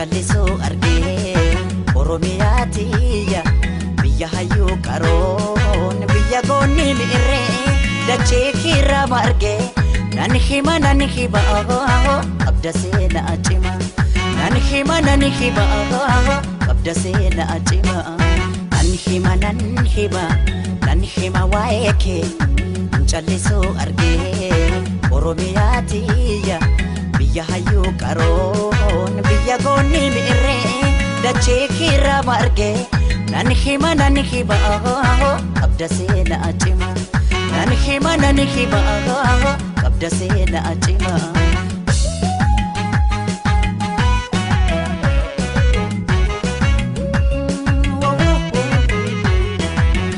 callisu argee Oromiyaatiya biyya hayyuu qaroon biyya goonni mi'irree dachee kirra margee nan hima qabda seenaa cima nan hima qabda seenaa cima nan hima waa'ee kee callisu argee Oromiyaatiya biyya hayyuu qaroon biyya goonni mi'irree dachee kirra margee nan hima qabda seenaa cima nan hima qabda seenaa cima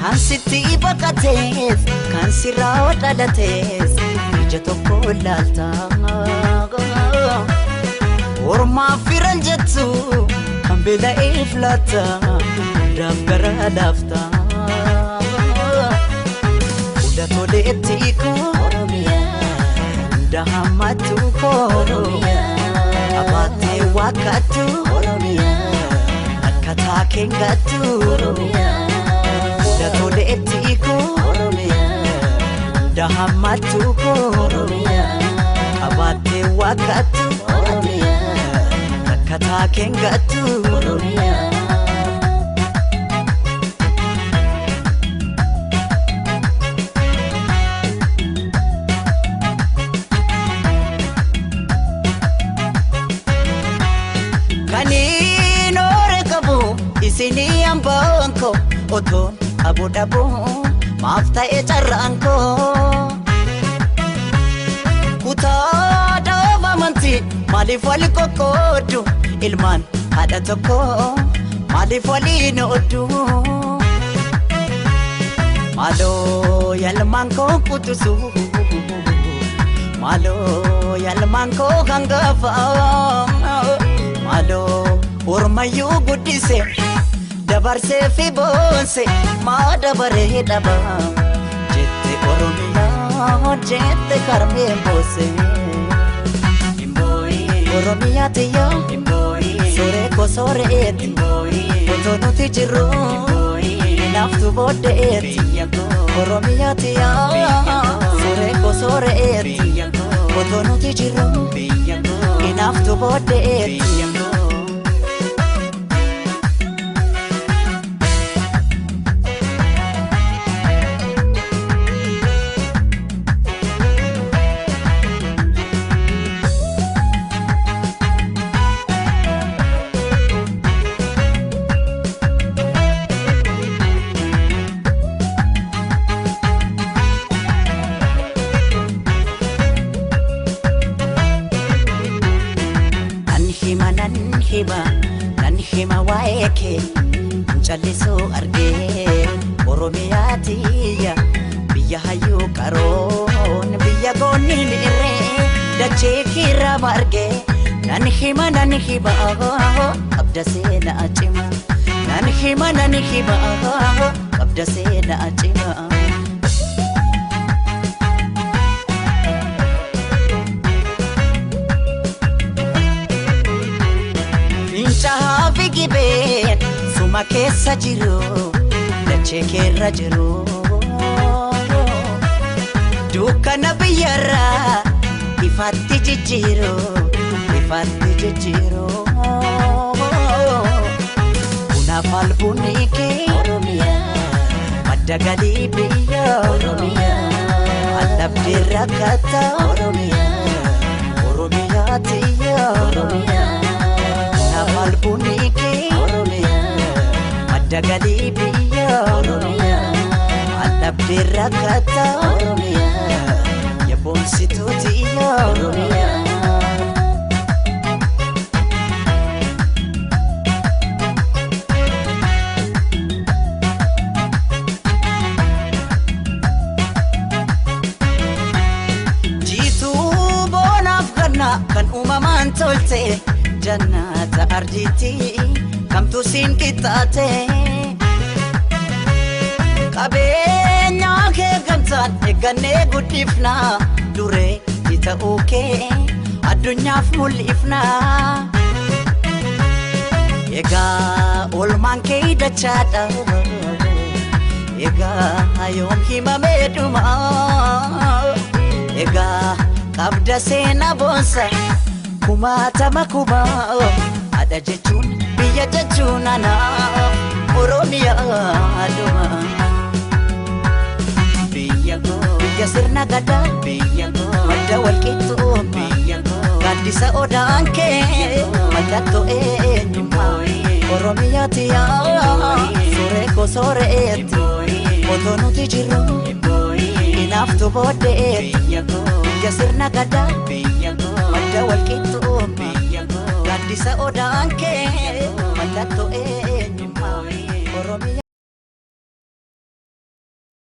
kan sitti baqatees kan sirraa dhalatees ija tokko laaltaa ormaaf firan jettu kan beela'eef laata hundaaf gara laaftaa hunda toleetti koo hunda hammattu koo abaatee wakkattu akkataa keengattu hunda toleetti koo hunda hammattu koo abaatee wakkattu akkataa keengattu Kaninoore qabu isinii ambaanko otoon abudhabu maaf ta'e carraanko kutaa dhaabamanti maaliif wal qoqqoodu ilmaan haadha tokko maaliif waliin ooddu maaloo yalmaan koo kutusu maaloo yalmaan koo hangafa maaloo ormayyuu guddise dabarsee fi boonse maa dabaree dhaba jette Oromiyaa jette karmee boose Oromiyaatiya sore ko soreeti otoo nuti jirru naaftu booddeeti Oromiyaatiya sore ko soreeti otoo nuti jirru naaftu booddeeti nan hima waa'ee kee callisu argee Oromiyaatiya biyya hayyuu qaroon biyya goonni mi'irree dachee kirra margee nan hima qabda seenaa cima nan hima qabda seenaa cima Fincaa'aa fi gibeen suma keessa jiru dachee keerra jiru dukkana biyyarraa ifaatti jijjiiru kunaaf albunni kee madda galii biyya allabdii rakkata Oromiyaatiya albunni kee madda galii biyya allabdii rakkata yaboonsituutiya jiituu boonaaf ganna kan uumamaan tolte jannata arjiti kamtu siin qixxaate qabeenyaa kee gamtaan eeggannee guddifna duree ta'uu kee addunyaaf mul'ifna Egaa olmaan kee dachaadha Egaa yoom himamee dhuma Egaa qabda seenaa boonsa kumaatama kumaa Haadha jechuun biyya jechuun ana Oromiyaa dhuma Biyya koo biyya sirna gadaa Biyya koo madda walqixxuu Biyya koo gaaddisa odaan kee mallattoo eenyummaa Oromiyaati Sore ko soreetti Otoo nuti jirru Hinaaftu booddeetti Biyya sirna gadaa madda walqixxuu gaaddisa odaan kee mallattoo eenyummaa